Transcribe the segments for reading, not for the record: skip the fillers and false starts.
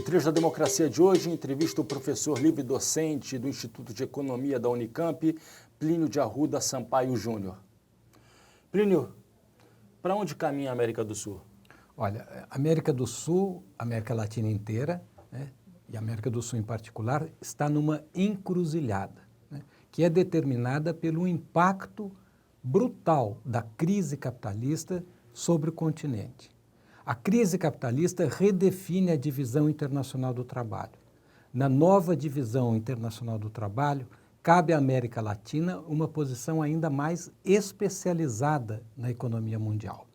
Trecho da Democracia de hoje entrevista o professor livre-docente do Instituto de Economia da Unicamp, Plínio de Arruda Sampaio Júnior. Plínio, para onde caminha a América do Sul? Olha, a América do Sul, a América Latina inteira, né, e a América do Sul em particular, está numa encruzilhada, né, que é determinada pelo impacto brutal da crise capitalista sobre o continente. A crise capitalista redefine a divisão internacional do trabalho. Na nova divisão internacional do trabalho, cabe à América Latina uma posição ainda mais especializada na economia mundial.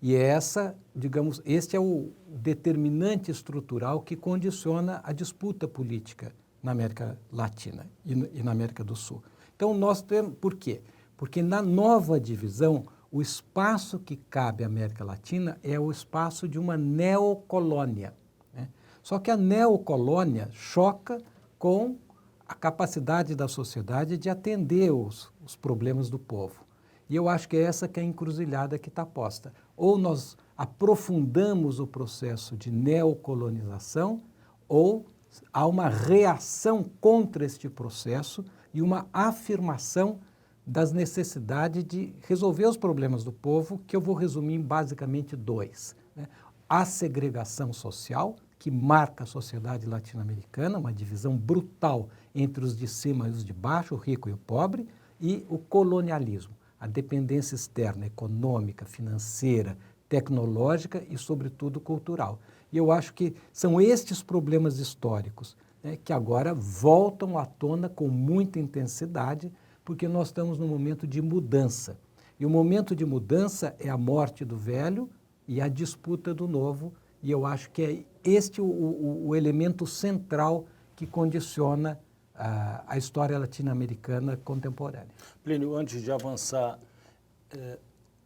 E este é o determinante estrutural que condiciona a disputa política na América Latina e na América do Sul. Então, nós temos... Por quê? Porque na nova divisão, o espaço que cabe à América Latina é o espaço de uma neocolônia, né? Só que a neocolônia choca com a capacidade da sociedade de atender os problemas do povo. E eu acho que é essa que é a encruzilhada que está posta. Ou nós aprofundamos o processo de neocolonização, ou há uma reação contra este processo e uma afirmação das necessidades de resolver os problemas do povo, que eu vou resumir em basicamente dois, né? A segregação social, que marca a sociedade latino-americana, uma divisão brutal entre os de cima e os de baixo, o rico e o pobre, e o colonialismo, a dependência externa, econômica, financeira, tecnológica e, sobretudo, cultural. E eu acho que são estes problemas históricos, né, que agora voltam à tona com muita intensidade, porque nós estamos num momento de mudança. E o momento de mudança é a morte do velho e a disputa do novo, e eu acho que é este o elemento central que condiciona a história latino-americana contemporânea. Plínio, antes de avançar,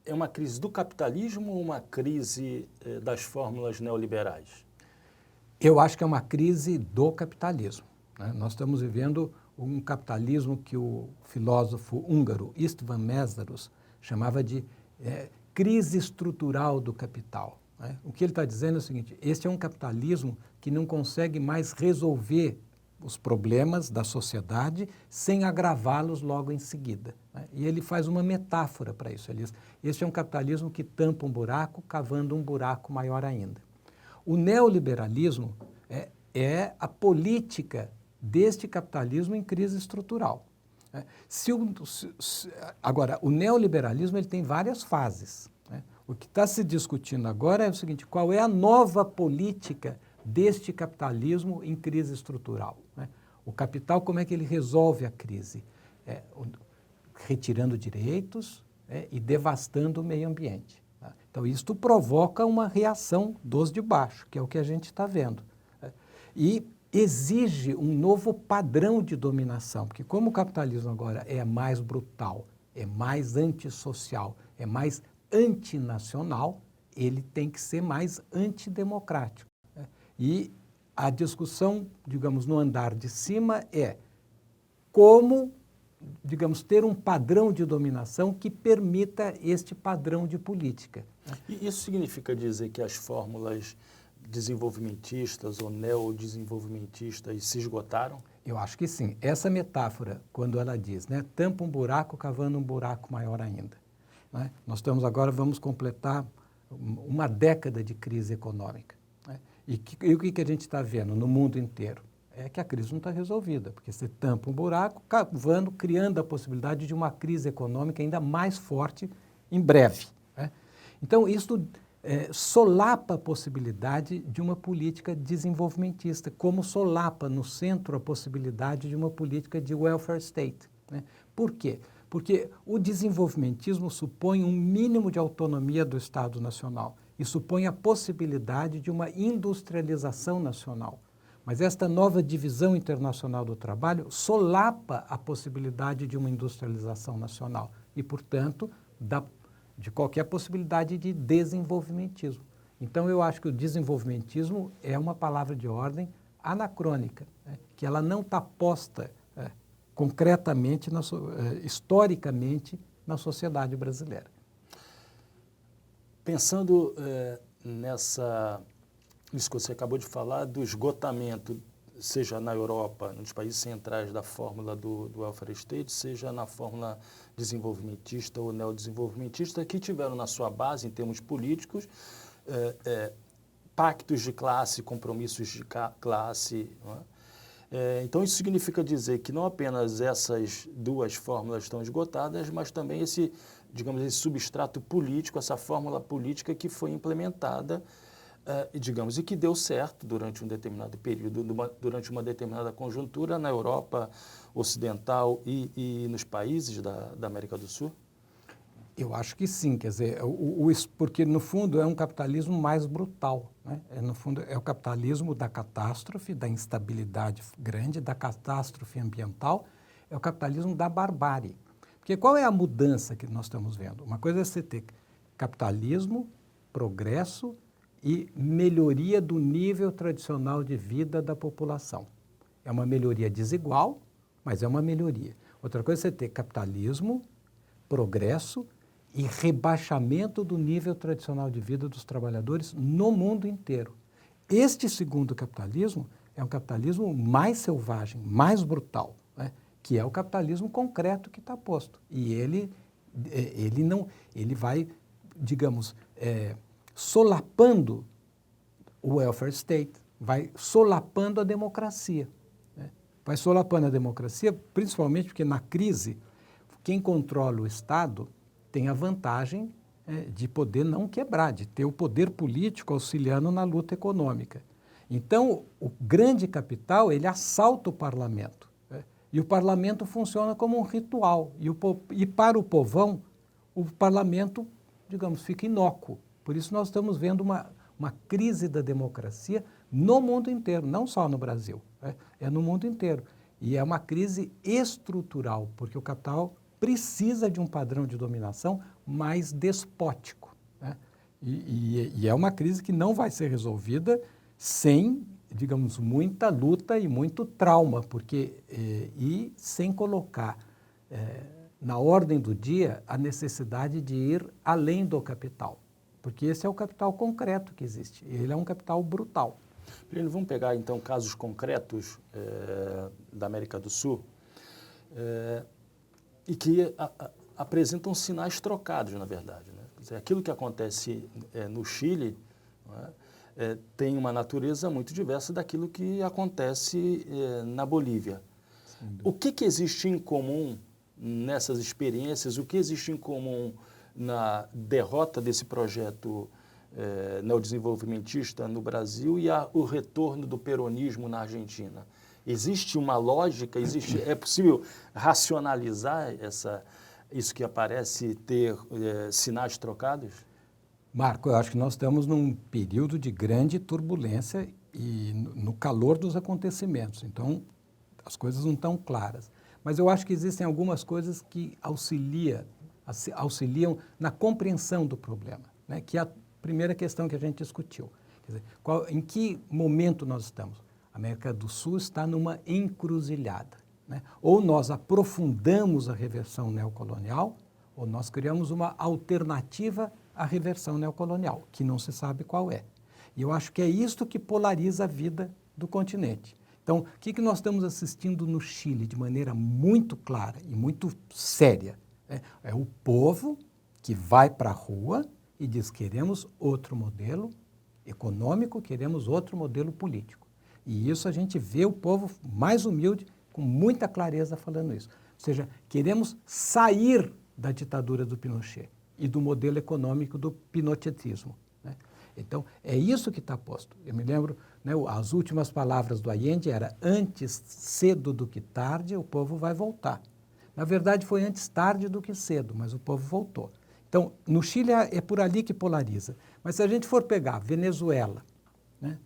é uma crise do capitalismo ou uma crise das fórmulas neoliberais? Eu acho que é uma crise do capitalismo, né? Nós estamos vivendo um capitalismo que o filósofo húngaro István Mészáros chamava de crise estrutural do capital, né? O que ele está dizendo é o seguinte: este é um capitalismo que não consegue mais resolver os problemas da sociedade sem agravá-los logo em seguida, né? E ele faz uma metáfora para isso. Ele diz: este é um capitalismo que tampa um buraco, cavando um buraco maior ainda. O neoliberalismo é a política deste capitalismo em crise estrutural, né? Agora, o neoliberalismo ele tem várias fases, né? O que está se discutindo agora é o seguinte: qual é a nova política deste capitalismo em crise estrutural, né? O capital, como é que ele resolve a crise? Retirando direitos, e devastando o meio ambiente, tá? Então, isto provoca uma reação dos de baixo, que é o que a gente está vendo, né? E exige um novo padrão de dominação, porque como o capitalismo agora é mais brutal, é mais antissocial, é mais antinacional, ele tem que ser mais antidemocrático, né? E a discussão, digamos, no andar de cima é como, digamos, ter um padrão de dominação que permita este padrão de política. E isso significa dizer que as fórmulas desenvolvimentistas ou neodesenvolvimentistas se esgotaram? Eu acho que sim. Essa metáfora, quando ela diz, né, tampa um buraco, cavando um buraco maior ainda, né? Nós estamos agora, vamos completar uma década de crise econômica, né? E o que a gente está vendo no mundo inteiro? É que a crise não está resolvida, porque você tampa um buraco, cavando, criando a possibilidade de uma crise econômica ainda mais forte em breve, né? Então, isso solapa a possibilidade de uma política desenvolvimentista, como solapa no centro a possibilidade de uma política de welfare state, né? Por quê? Porque o desenvolvimentismo supõe um mínimo de autonomia do Estado Nacional e supõe a possibilidade de uma industrialização nacional. Mas esta nova divisão internacional do trabalho solapa a possibilidade de uma industrialização nacional e, portanto, de qualquer possibilidade de desenvolvimentismo. Então, eu acho que o desenvolvimentismo é uma palavra de ordem anacrônica, né? Que ela não está posta concretamente, historicamente, na sociedade brasileira. Pensando nessa isso que você acabou de falar, do esgotamento, seja na Europa, nos países centrais da fórmula do welfare state, seja na fórmula desenvolvimentista ou neodesenvolvimentista, que tiveram na sua base, em termos políticos, pactos de classe, compromissos de classe. Não é? Então, isso significa dizer que não apenas essas duas fórmulas estão esgotadas, mas também esse, digamos, esse substrato político, essa fórmula política que foi implementada, digamos, e que deu certo durante um determinado período, durante uma determinada conjuntura na Europa Ocidental e nos países da América do Sul? Eu acho que sim, quer dizer, porque no fundo é um capitalismo mais brutal, né? No fundo é o capitalismo da catástrofe, da instabilidade grande, da catástrofe ambiental, é o capitalismo da barbárie. Porque qual é a mudança que nós estamos vendo? Uma coisa é você ter capitalismo, progresso e melhoria do nível tradicional de vida da população. É uma melhoria desigual, mas é uma melhoria. Outra coisa é você ter capitalismo, progresso e rebaixamento do nível tradicional de vida dos trabalhadores no mundo inteiro. Este segundo capitalismo é um capitalismo mais selvagem, mais brutal, né? Que é o capitalismo concreto que está posto. E ele vai, digamos, solapando o welfare state, vai solapando a democracia, né? Vai solapando a democracia, principalmente porque na crise, quem controla o Estado tem a vantagem de poder não quebrar, de ter o poder político auxiliando na luta econômica. Então, o grande capital, ele assalta o parlamento, né? E o parlamento funciona como um ritual. E para o povão, o parlamento, digamos, fica inócuo. Por isso nós estamos vendo uma crise da democracia no mundo inteiro, não só no Brasil, né? É no mundo inteiro. E é uma crise estrutural, porque o capital precisa de um padrão de dominação mais despótico, né? E é uma crise que não vai ser resolvida sem, digamos, muita luta e muito trauma, e sem colocar na ordem do dia a necessidade de ir além do capital, porque esse é o capital concreto que existe, ele é um capital brutal. Plínio, vamos pegar então casos concretos da América do Sul, e que apresentam sinais trocados, na verdade, né? Quer dizer, aquilo que acontece no Chile, não é, tem uma natureza muito diversa daquilo que acontece na Bolívia. O que existe em comum nessas experiências? O que existe em comum na derrota desse projeto neodesenvolvimentista no Brasil e o retorno do peronismo na Argentina? Existe uma lógica? É possível racionalizar isso que aparece ter sinais trocados? Marco, eu acho que nós estamos num período de grande turbulência e no calor dos acontecimentos. Então, as coisas não estão claras. Mas eu acho que existem algumas coisas que auxiliam na compreensão do problema, né? Que é a primeira questão que a gente discutiu. Quer dizer, em que momento nós estamos? A América do Sul está numa encruzilhada, né? Ou nós aprofundamos a reversão neocolonial, ou nós criamos uma alternativa à reversão neocolonial, que não se sabe qual é. E eu acho que é isto que polariza a vida do continente. Então, o que nós estamos assistindo no Chile de maneira muito clara e muito séria, né? É o povo que vai para a rua e diz: queremos outro modelo econômico, queremos outro modelo político. E isso a gente vê o povo mais humilde, com muita clareza, falando isso. Ou seja, queremos sair da ditadura do Pinochet e do modelo econômico do pinochetismo, né? Então, é isso que está posto. Eu me lembro, né, as últimas palavras do Allende era: antes cedo do que tarde, o povo vai voltar. Na verdade, foi antes tarde do que cedo, mas o povo voltou. Então, no Chile é por ali que polariza. Mas se a gente for pegar Venezuela, né,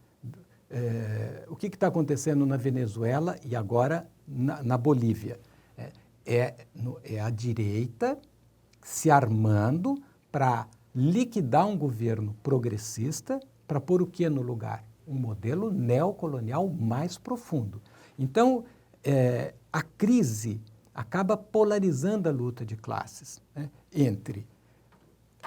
o que está acontecendo na Venezuela e agora na Bolívia? É a direita se armando para liquidar um governo progressista, para pôr o que no lugar? Um modelo neocolonial mais profundo. Então, a crise acaba polarizando a luta de classes, né, entre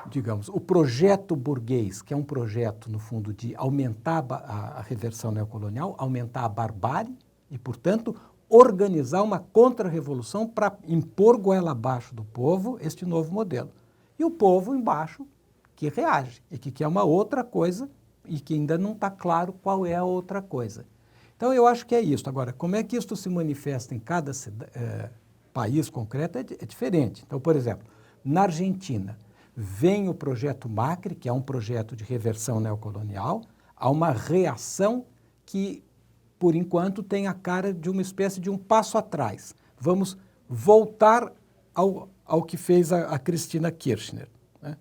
digamos, o projeto burguês, que é um projeto, no fundo, de aumentar a reversão neocolonial, aumentar a barbárie e, portanto, organizar uma contra-revolução para impor goela abaixo do povo este novo modelo. E o povo embaixo que reage e que quer uma outra coisa e que ainda não está claro qual é a outra coisa. Então, eu acho que é isso. Agora, como é que isso se manifesta em cada país concreto é diferente. Então, por exemplo, na Argentina, vem o projeto Macri, que é um projeto de reversão neocolonial, há uma reação que, por enquanto, tem a cara de uma espécie de um passo atrás. Vamos voltar ao que fez a Cristina Kirchner, né?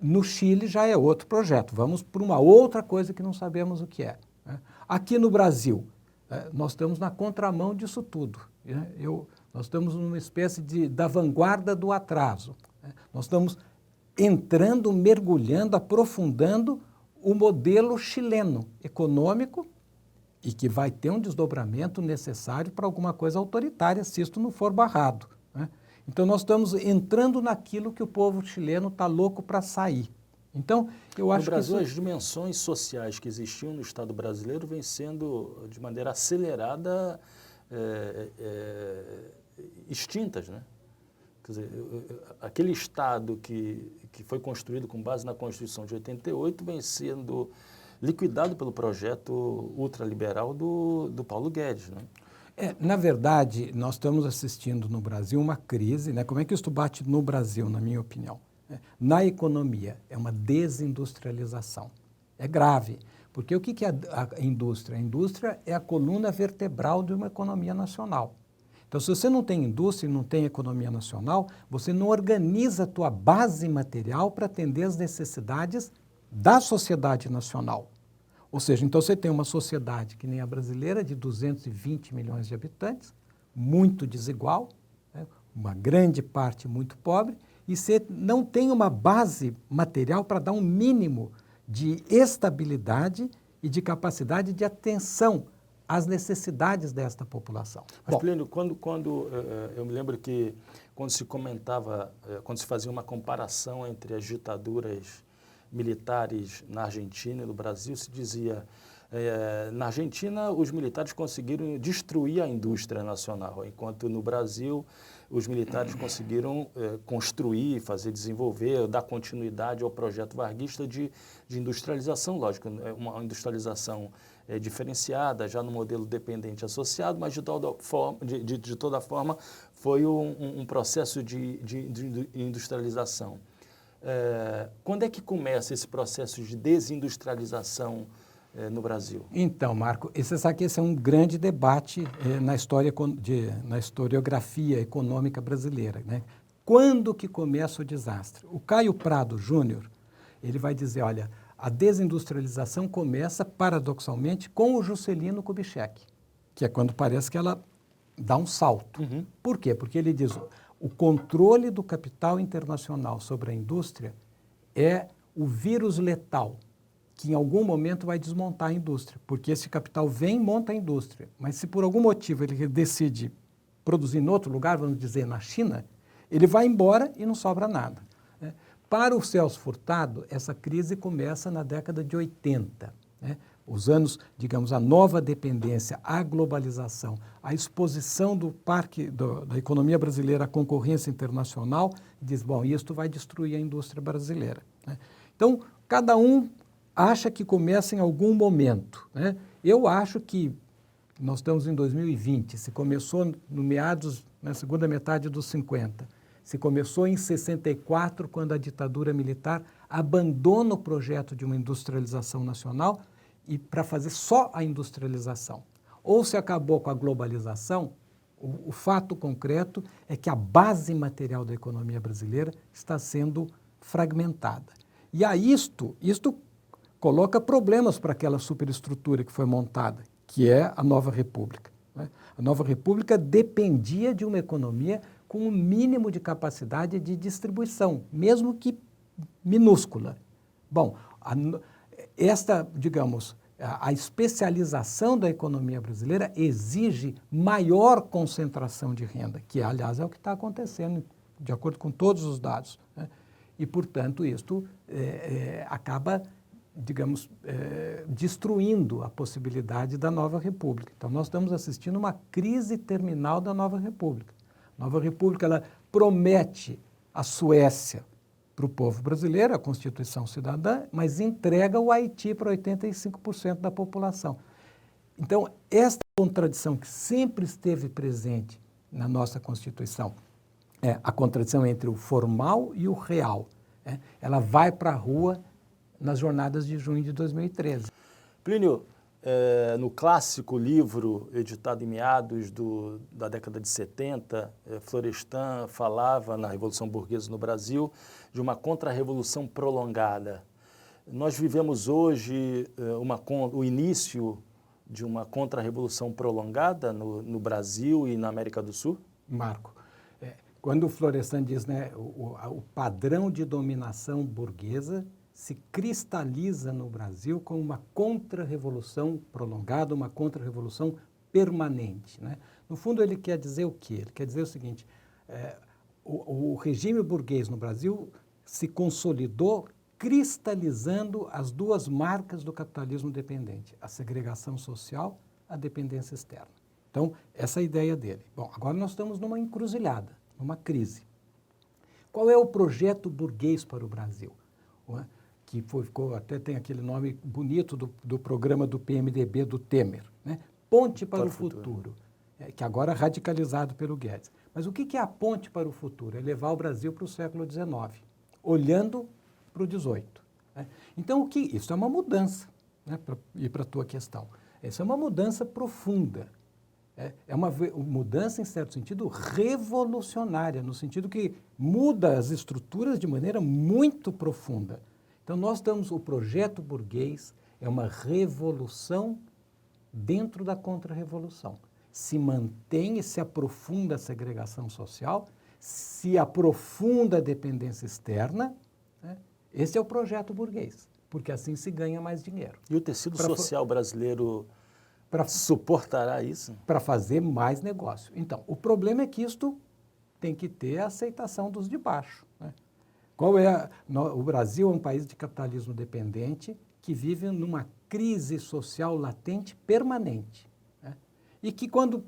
No Chile já é outro projeto, vamos por uma outra coisa que não sabemos o que é, né? Aqui no Brasil, nós estamos na contramão disso tudo, né? Nós estamos numa espécie da vanguarda do atraso, né? Nós estamos entrando, mergulhando, aprofundando o modelo chileno econômico e que vai ter um desdobramento necessário para alguma coisa autoritária, se isto não for barrado, né? Então, nós estamos entrando naquilo que o povo chileno está louco para sair. Então, eu acho que no Brasil, as dimensões sociais que existiam no Estado brasileiro vêm sendo, de maneira acelerada, extintas, né? Quer dizer, aquele Estado que foi construído com base na Constituição de 88 vem sendo liquidado pelo projeto ultraliberal do Paulo Guedes, né? Na verdade, nós estamos assistindo no Brasil uma crise, né? Como é que isso bate no Brasil, na minha opinião? Na economia, é uma desindustrialização. É grave, porque o que é a indústria? A indústria é a coluna vertebral de uma economia nacional. Então, se você não tem indústria e não tem economia nacional, você não organiza a tua base material para atender as necessidades da sociedade nacional. Ou seja, então você tem uma sociedade que nem a brasileira, de 220 milhões de habitantes, muito desigual, né? Uma grande parte muito pobre, e você não tem uma base material para dar um mínimo de estabilidade e de capacidade de atenção às necessidades desta população. Mas, Plínio, eu me lembro que quando se comentava, quando se fazia uma comparação entre as ditaduras militares na Argentina e no Brasil, se dizia, na Argentina os militares conseguiram destruir a indústria nacional, enquanto no Brasil os militares conseguiram construir, fazer desenvolver, dar continuidade ao projeto varguista de industrialização, lógico, uma industrialização diferenciada, já no modelo dependente associado, mas de toda forma foi um processo de industrialização. Quando é que começa esse processo de desindustrialização no Brasil? Então, Marco, você sabe que esse é um grande debate na historiografia econômica brasileira, né? Quando que começa o desastre? O Caio Prado Júnior, ele vai dizer, olha, a desindustrialização começa, paradoxalmente, com o Juscelino Kubitschek, que é quando parece que ela dá um salto. Uhum. Por quê? Porque ele diz, o controle do capital internacional sobre a indústria é o vírus letal, que em algum momento vai desmontar a indústria, porque esse capital vem e monta a indústria, mas se por algum motivo ele decide produzir em outro lugar, vamos dizer na China, ele vai embora e não sobra nada, né? Para o Celso Furtado, essa crise começa na década de 80, né? Os anos, digamos, a nova dependência, a globalização, a exposição do parque da economia brasileira à concorrência internacional, diz, bom, isto vai destruir a indústria brasileira, né? Então, cada um acha que começa em algum momento, né? Eu acho que nós estamos em 2020, se começou no meados, na segunda metade dos 50, se começou em 64, quando a ditadura militar abandona o projeto de uma industrialização nacional e para fazer só a industrialização. Ou se acabou com a globalização, o fato concreto é que a base material da economia brasileira está sendo fragmentada. E a isto coloca problemas para aquela superestrutura que foi montada, que é a Nova República, né? A Nova República dependia de uma economia com um mínimo de capacidade de distribuição, mesmo que minúscula. Bom, digamos, a especialização da economia brasileira exige maior concentração de renda, que, aliás, é o que está acontecendo, de acordo com todos os dados, né? e, portanto, isto acaba, digamos, destruindo a possibilidade da nova república. Então, nós estamos assistindo uma crise terminal da nova república. A nova república, ela promete a Suécia para o povo brasileiro, a Constituição Cidadã, mas entrega o Haiti para 85% da população. Então, esta contradição que sempre esteve presente na nossa Constituição, a contradição entre o formal e o real, ela vai para a rua nas jornadas de junho de 2013. Plínio, no clássico livro editado em meados da década de 70, Florestan falava na Revolução Burguesa no Brasil de uma contra-revolução prolongada. Nós vivemos hoje o início de uma contra-revolução prolongada no Brasil e na América do Sul? Marco, quando o Florestan diz, né, o padrão de dominação burguesa se cristaliza no Brasil como uma contra-revolução prolongada, uma contra-revolução permanente, né? No fundo, ele quer dizer o quê? Ele quer dizer o seguinte, o regime burguês no Brasil se consolidou cristalizando as duas marcas do capitalismo dependente, a segregação social, a dependência externa. Então, essa é a ideia dele. Bom, agora nós estamos numa encruzilhada, numa crise. Qual é o projeto burguês para o Brasil? Que até tem aquele nome bonito do programa do PMDB do Temer, né? Ponte para o Futuro, que agora é radicalizado pelo Guedes. Mas o que é a ponte para o futuro? É levar o Brasil para o século XIX, olhando para o XVIII. Né? Então, isso é uma mudança, né, para ir para a tua questão. Isso é uma mudança profunda. É uma mudança, em certo sentido, revolucionária, no sentido que muda as estruturas de maneira muito profunda. Então, o projeto burguês é uma revolução dentro da contra-revolução. Se mantém e se aprofunda a segregação social, se aprofunda a dependência externa, né? Esse é o projeto burguês, porque assim se ganha mais dinheiro. E o tecido social brasileiro suportará isso? Para fazer mais negócio. Então, o problema é que isto tem que ter a aceitação dos de baixo, né? O Brasil é um país de capitalismo dependente que vive numa crise social latente permanente, né? E que quando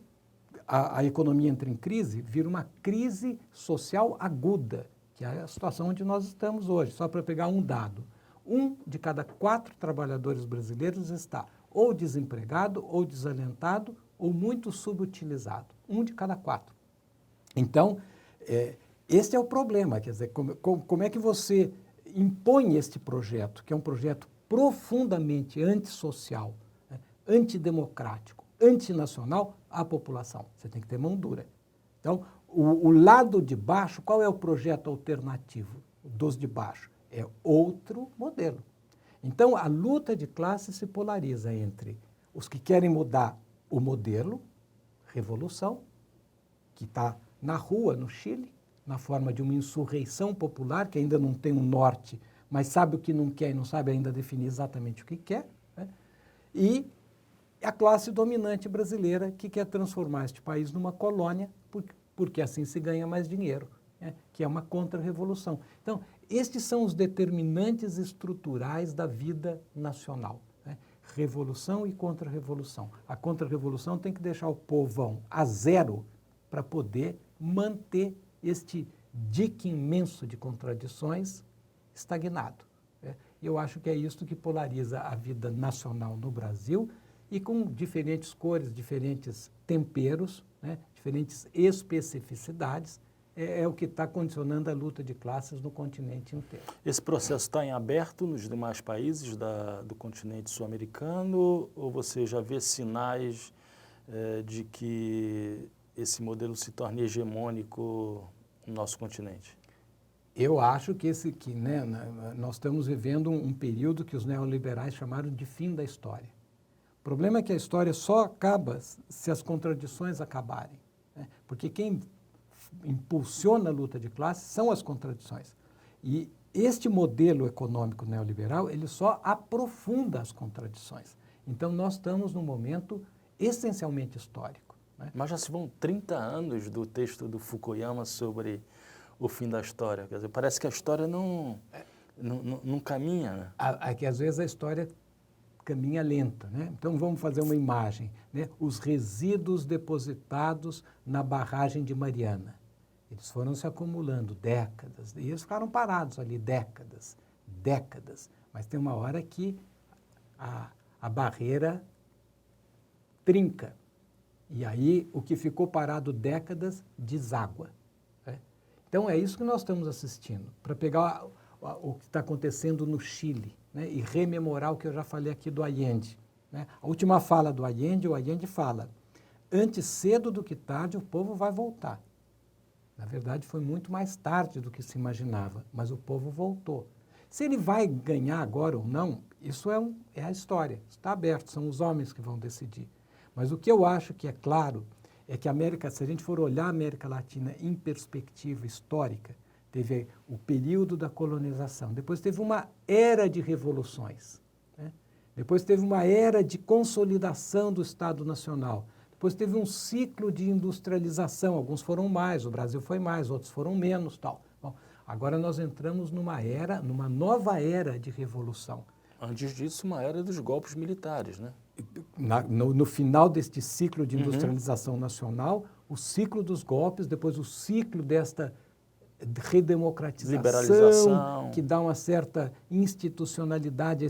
a economia entra em crise, vira uma crise social aguda, que é a situação onde nós estamos hoje. Só para pegar um dado, 1 de cada 4 trabalhadores brasileiros está ou desempregado, ou desalentado, ou muito subutilizado. 1 de cada 4. Então, esse é o problema. Quer dizer, como é que você impõe este projeto, que é um projeto profundamente antissocial, né, antidemocrático, antinacional, à população? Você tem que ter mão dura. Então, o lado de baixo, qual é o projeto alternativo dos de baixo? É outro modelo. Então, a luta de classe se polariza entre os que querem mudar o modelo, revolução, que está na rua, no Chile, na forma de uma insurreição popular, que ainda não tem um norte, mas sabe o que não quer e não sabe ainda definir exatamente o que quer, né? E a classe dominante brasileira, que quer transformar este país numa colônia, porque assim se ganha mais dinheiro, né? Que é uma contra-revolução. Então, estes são os determinantes estruturais da vida nacional, né? Revolução e contra-revolução. A contra-revolução tem que deixar o povão a zero para poder manter este dique imenso de contradições estagnado, né? Eu acho que é isso que polariza a vida nacional no Brasil e com diferentes cores, diferentes temperos, né? Diferentes especificidades, é o que está condicionando a luta de classes no continente inteiro. Esse processo está em aberto nos demais países do continente sul-americano ou você já vê sinais de que esse modelo se torne hegemônico no nosso continente? Eu acho que nós estamos vivendo um período que os neoliberais chamaram de fim da história. O problema é que a história só acaba se as contradições acabarem, né? Porque quem impulsiona a luta de classes são as contradições. E este modelo econômico neoliberal, ele só aprofunda as contradições. Então, nós estamos num momento essencialmente histórico, né? Mas já se vão 30 anos do texto do Fukuyama sobre o fim da história? Quer dizer, parece que a história não caminha, né? Que às vezes a história caminha lenta, né? Então vamos fazer uma imagem, né? Os resíduos depositados na barragem de Mariana, eles foram se acumulando décadas, e eles ficaram parados ali décadas, mas tem uma hora que a barreira trinca, e aí o que ficou parado décadas deságua, né? Então é isso que nós estamos assistindo, para pegar o que está acontecendo no Chile, né, e rememorar o que eu já falei aqui do Allende, né? A última fala do Allende, o Allende fala, antes cedo do que tarde o povo vai voltar. Na verdade foi muito mais tarde do que se imaginava, mas o povo voltou. Se ele vai ganhar agora ou não, isso é a história, está aberto, são os homens que vão decidir. Mas o que eu acho que é claro é que se a gente for olhar a América Latina em perspectiva histórica, teve o período da colonização, depois teve uma era de revoluções, né? Depois teve uma era de consolidação do Estado Nacional, depois teve um ciclo de industrialização, alguns foram mais, o Brasil foi mais, outros foram menos, tal. Bom, agora nós entramos numa nova era de revolução. Antes disso, uma era dos golpes militares, né? No final deste ciclo de industrialização nacional, o ciclo dos golpes, depois o ciclo desta redemocratização, liberalização, que dá uma certa institucionalidade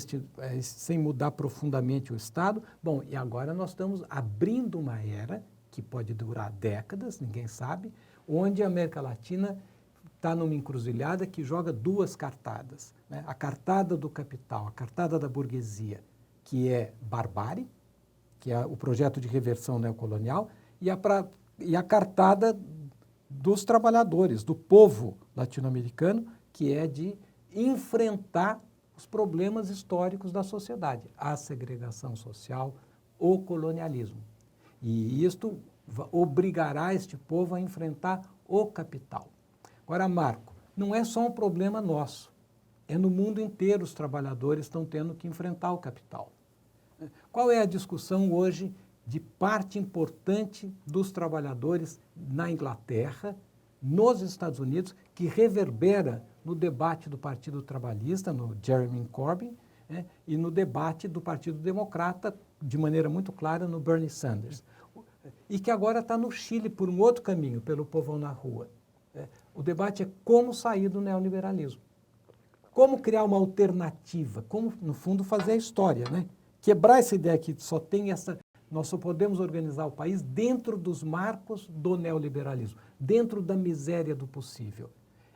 sem mudar profundamente o Estado. Bom, e agora nós estamos abrindo uma era, que pode durar décadas, ninguém sabe, onde a América Latina está numa encruzilhada que joga duas cartadas, né? A cartada do capital, a cartada da burguesia, que é barbárie, que é o projeto de reversão neocolonial, e a cartada dos trabalhadores, do povo latino-americano, que é de enfrentar os problemas históricos da sociedade, a segregação social, o colonialismo. E isto obrigará este povo a enfrentar o capital. Agora, Marco, não é só um problema nosso, é no mundo inteiro os trabalhadores estão tendo que enfrentar o capital. Qual é a discussão hoje de parte importante dos trabalhadores na Inglaterra, nos Estados Unidos, que reverbera no debate do Partido Trabalhista, no Jeremy Corbyn, né, e no debate do Partido Democrata, de maneira muito clara, no Bernie Sanders. E que agora está no Chile por um outro caminho, pelo povão na rua. O debate é como sair do neoliberalismo. Como criar uma alternativa, como, no fundo, fazer a história, né? Quebrar essa ideia que só tem nós só podemos organizar o país dentro dos marcos do neoliberalismo, dentro da miséria do possível.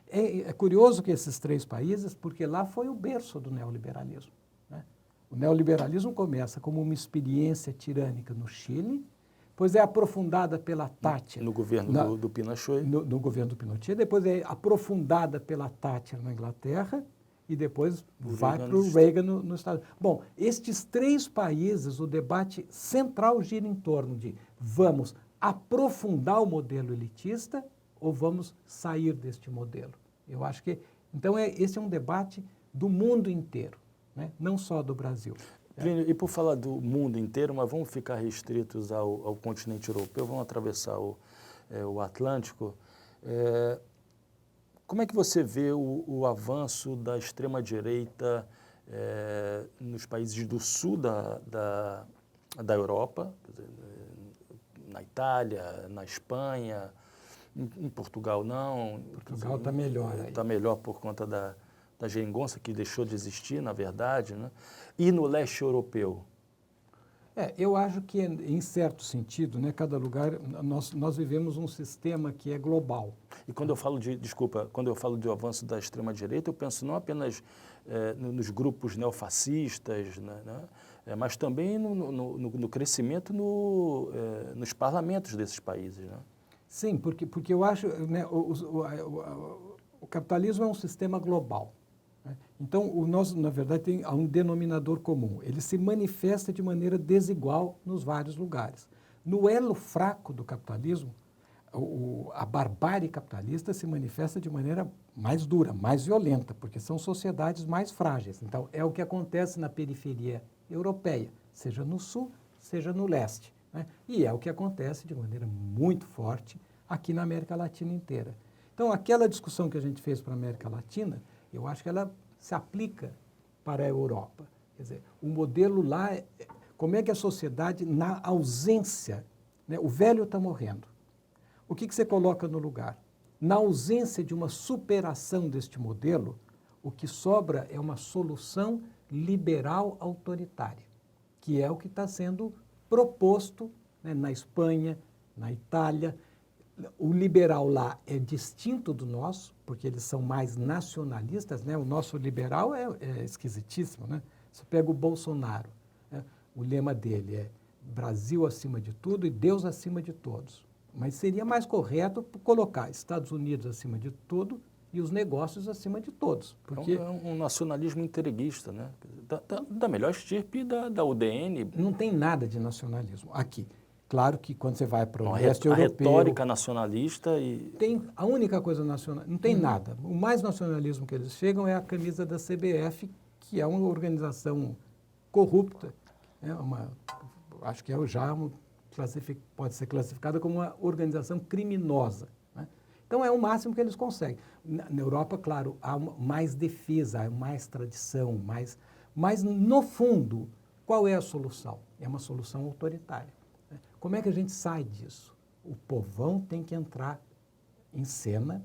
É curioso que esses três países, porque lá foi o berço do neoliberalismo, né? O neoliberalismo começa como uma experiência tirânica no Chile, depois é aprofundada pela Thatcher. No governo do Pinochet. No governo do Pinochet, depois é aprofundada pela Thatcher na Inglaterra, e depois vai para o Reagan no Estado. Bom, estes três países, o debate central gira em torno de vamos aprofundar o modelo elitista ou vamos sair deste modelo. Eu acho que, então, esse é um debate do mundo inteiro, né? Não só do Brasil. Plínio, e por falar do mundo inteiro, mas vamos ficar restritos ao continente europeu, vamos atravessar o Atlântico. Como é que você vê o avanço da extrema-direita nos países do sul da Europa, na Itália, na Espanha, em Portugal não? Portugal está melhor aí. Está melhor por conta da geringonça, que deixou de existir, na verdade, né? E no leste europeu? Eu acho que, em certo sentido, né, cada lugar, nós vivemos um sistema que é global. E quando eu falo quando eu falo do avanço da extrema-direita, eu penso não apenas nos grupos neofascistas, né, mas também no crescimento nos parlamentos desses países, né? Sim, porque eu acho, né, o capitalismo é um sistema global, né? Então, nós, na verdade, há um denominador comum. Ele se manifesta de maneira desigual nos vários lugares. No elo fraco do capitalismo, a barbárie capitalista se manifesta de maneira mais dura, mais violenta, porque são sociedades mais frágeis. Então, é o que acontece na periferia europeia, seja no sul, seja no leste, né? E é o que acontece de maneira muito forte aqui na América Latina inteira. Então, aquela discussão que a gente fez para a América Latina, eu acho que ela se aplica para a Europa. Quer dizer, o modelo lá, como é que a sociedade, na ausência, né, o velho está morrendo, o que você coloca no lugar? Na ausência de uma superação deste modelo, o que sobra é uma solução liberal autoritária, que é o que está sendo proposto, né, na Espanha, na Itália. O liberal lá é distinto do nosso, porque eles são mais nacionalistas, né? O nosso liberal é esquisitíssimo, né? Você pega o Bolsonaro, né? O lema dele é Brasil acima de tudo e Deus acima de todos. Mas seria mais correto colocar Estados Unidos acima de tudo e os negócios acima de todos. Porque é um nacionalismo entreguista, né? Da melhor estirpe da UDN. não tem nada de nacionalismo aqui. Claro que quando você vai para o A leste europeu... retórica nacionalista e... Tem a única coisa nacional, não tem nada. O mais nacionalismo que eles chegam é a camisa da CBF, que é uma organização corrupta, né? Acho que pode ser classificada como uma organização criminosa, né? Então é o máximo que eles conseguem. Na Europa, claro, há mais defesa, há mais tradição, mas no fundo, qual é a solução? É uma solução autoritária. Como é que a gente sai disso? O povão tem que entrar em cena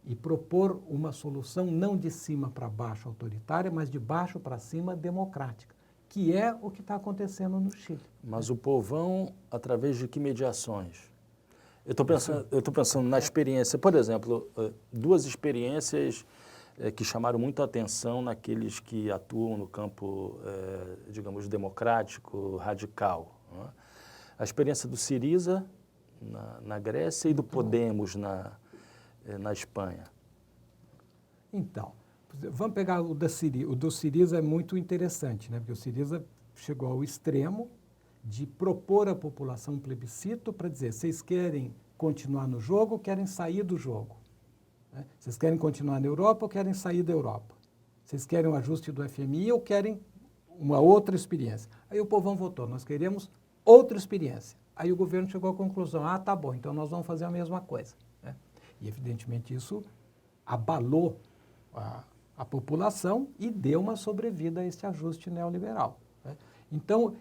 e propor uma solução não de cima para baixo autoritária, mas de baixo para cima democrática, que é o que está acontecendo no Chile. Mas o povão, através de que mediações? Eu estou pensando na experiência, por exemplo, duas experiências que chamaram muito a atenção naqueles que atuam no campo, digamos, democrático, radical, né? A experiência do Syriza na Grécia e do Podemos na Espanha. Então, vamos pegar o da Syriza. O do Syriza é muito interessante, né? Porque o Syriza chegou ao extremo de propor à população um plebiscito para dizer: vocês querem continuar no jogo ou querem sair do jogo? Né? Vocês querem continuar na Europa ou querem sair da Europa? Vocês querem o ajuste do FMI ou querem uma outra experiência? Aí o povão votou: nós queremos outra experiência. Aí o governo chegou à conclusão: tá bom, então nós vamos fazer a mesma coisa, né? E evidentemente isso abalou a população e deu uma sobrevida a esse ajuste neoliberal, né? Então,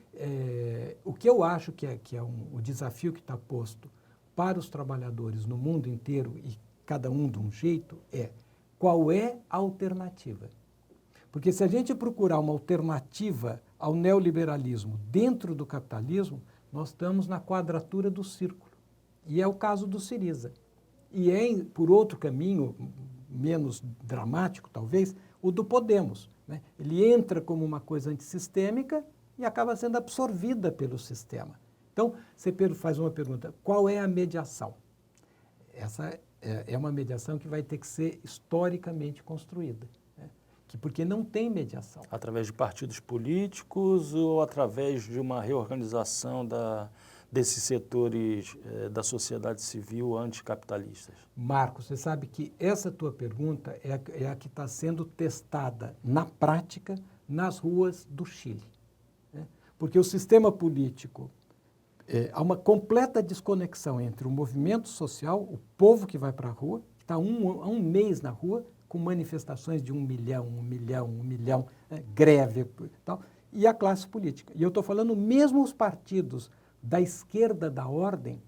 o que eu acho que é o desafio que está posto para os trabalhadores no mundo inteiro, e cada um de um jeito, qual é a alternativa? Porque se a gente procurar uma alternativa ao neoliberalismo dentro do capitalismo, nós estamos na quadratura do círculo. E é o caso do Syriza. E por outro caminho, menos dramático talvez, o do Podemos, né? Ele entra como uma coisa antissistêmica e acaba sendo absorvida pelo sistema. Então, você faz uma pergunta: qual é a mediação? Essa é uma mediação que vai ter que ser historicamente construída, né? Porque não tem mediação. Através de partidos políticos ou através de uma reorganização desses setores da sociedade civil anticapitalistas? Marcos, você sabe que essa tua pergunta é a que está sendo testada na prática nas ruas do Chile, né? Porque o sistema político, há uma completa desconexão entre o movimento social, o povo que vai para a rua, que está há um mês na rua, com manifestações de 1 milhão, né, greve e tal, e a classe política. E eu estou falando mesmo os partidos da esquerda da ordem,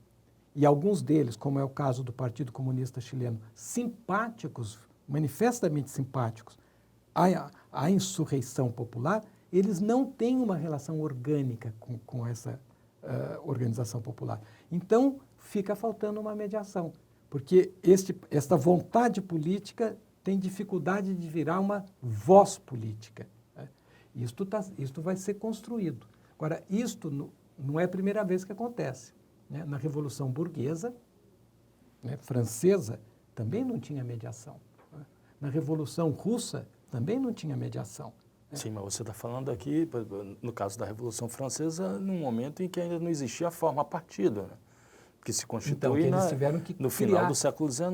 e alguns deles, como é o caso do Partido Comunista Chileno, simpáticos, manifestamente simpáticos à insurreição popular, eles não têm uma relação orgânica com essa organização popular. Então, fica faltando uma mediação, porque esta vontade política tem dificuldade de virar uma voz política, né? Isto vai ser construído. Agora, isto não é a primeira vez que acontece, né? Na Revolução Burguesa, né, francesa, também não tinha mediação, né? Na Revolução Russa, também não tinha mediação. Sim, mas você está falando aqui, no caso da Revolução Francesa, num momento em que ainda não existia a forma partido, né? Que se constitui no final do século XIX.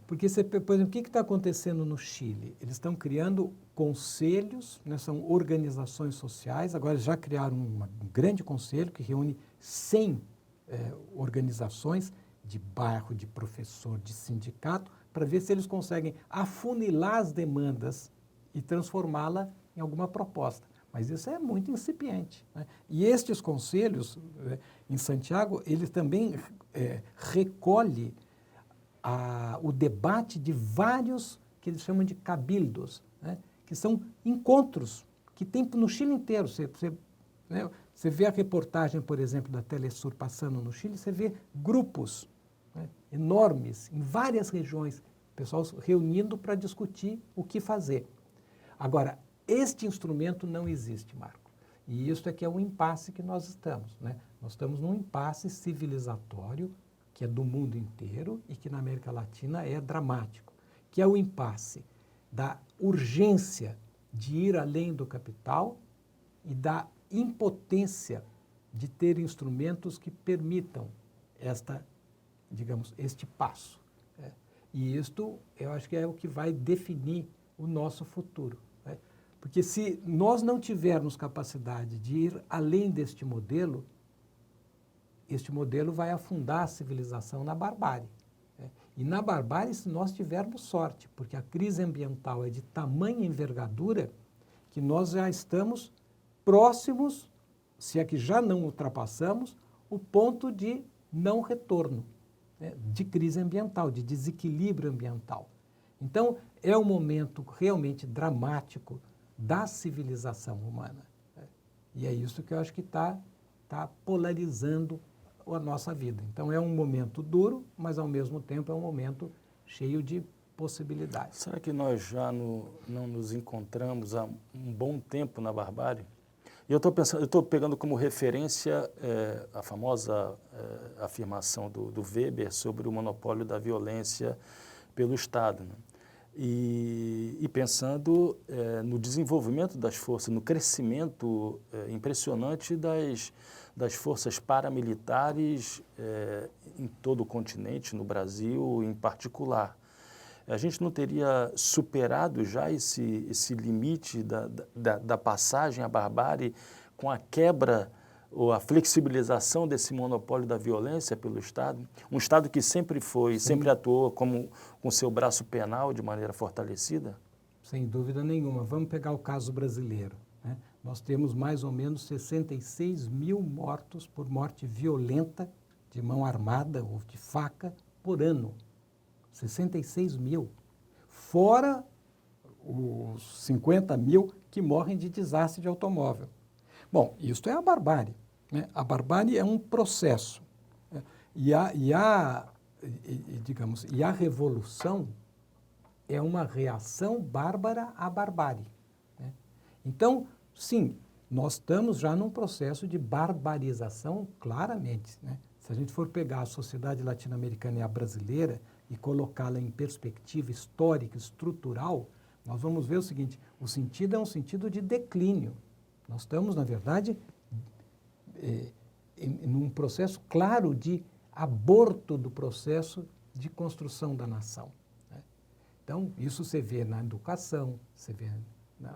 Porque, por exemplo, o que está acontecendo no Chile? Eles estão criando conselhos, né, são organizações sociais, agora já criaram um grande conselho que reúne 100 organizações de bairro, de professor, de sindicato, para ver se eles conseguem afunilar as demandas e transformá-la em alguma proposta. Mas isso é muito incipiente, né? E estes conselhos, em Santiago, eles também recolhem o debate de vários, que eles chamam de cabildos, né? Que são encontros que tem no Chile inteiro. Você vê a reportagem, por exemplo, da Telesur passando no Chile, você vê grupos, né, enormes, em várias regiões, pessoal reunindo para discutir o que fazer. Agora, este instrumento não existe, Marco. E isso é que é o impasse que nós estamos, né? Nós estamos num impasse civilizatório, que é do mundo inteiro e que na América Latina é dramático, que é o impasse da urgência de ir além do capital e da impotência de ter instrumentos que permitam este passo. Né? E isto, eu acho que é o que vai definir o nosso futuro. Né? Porque se nós não tivermos capacidade de ir além deste modelo, este modelo vai afundar a civilização na barbárie. Né? E na barbárie, se nós tivermos sorte, porque a crise ambiental é de tamanha envergadura que nós já estamos próximos, se é que já não ultrapassamos, o ponto de não retorno, né, de crise ambiental, de desequilíbrio ambiental. Então, é um momento realmente dramático da civilização humana. Né? E é isso que eu acho que está polarizando a nossa vida. Então, é um momento duro, mas, ao mesmo tempo, é um momento cheio de possibilidades. Será que nós já não nos encontramos há um bom tempo na barbárie? E eu estou pegando como referência a famosa afirmação do Weber sobre o monopólio da violência pelo Estado, né? E pensando no desenvolvimento das forças, no crescimento impressionante das forças paramilitares em todo o continente, no Brasil em particular. A gente não teria superado já esse limite da passagem à barbárie com a quebra ou a flexibilização desse monopólio da violência pelo Estado? Um Estado que sempre atuou com seu braço penal de maneira fortalecida? Sem dúvida nenhuma. Vamos pegar o caso brasileiro, né? Nós temos mais ou menos 66 mil mortos por morte violenta de mão armada ou de faca por ano. 66 mil, fora os 50 mil que morrem de desastre de automóvel. Bom, isso é a barbárie, né? A barbárie é um processo, né? E a revolução é uma reação bárbara à barbárie, né? Então, sim, nós estamos já num processo de barbarização claramente, né? Se a gente for pegar a sociedade latino-americana e a brasileira e colocá-la em perspectiva histórica, estrutural, nós vamos ver o seguinte: o sentido é um sentido de declínio. Nós estamos, na verdade, num processo claro de aborto do processo de construção da nação, né? Então, isso você vê na educação, você vê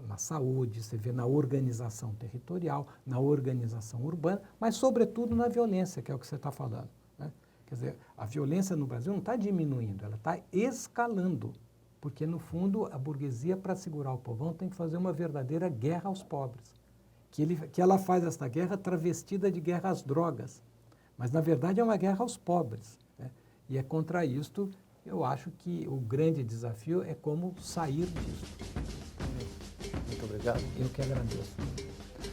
na saúde, você vê na organização territorial, na organização urbana, mas, sobretudo, na violência, que é o que você está falando, né? Quer dizer, a violência no Brasil não está diminuindo, ela está escalando, porque, no fundo, a burguesia, para segurar o povão, tem que fazer uma verdadeira guerra aos pobres. Que ela faz essa guerra travestida de guerra às drogas, mas, na verdade, é uma guerra aos pobres, né? E é contra isto, eu acho que o grande desafio é como sair disso. Muito obrigado. Eu que agradeço.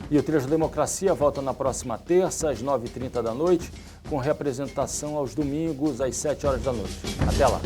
E o Trilhas da Democracia volta na próxima terça, às 9h30 da noite, com reapresentação aos domingos, às 7 horas da noite. Até lá.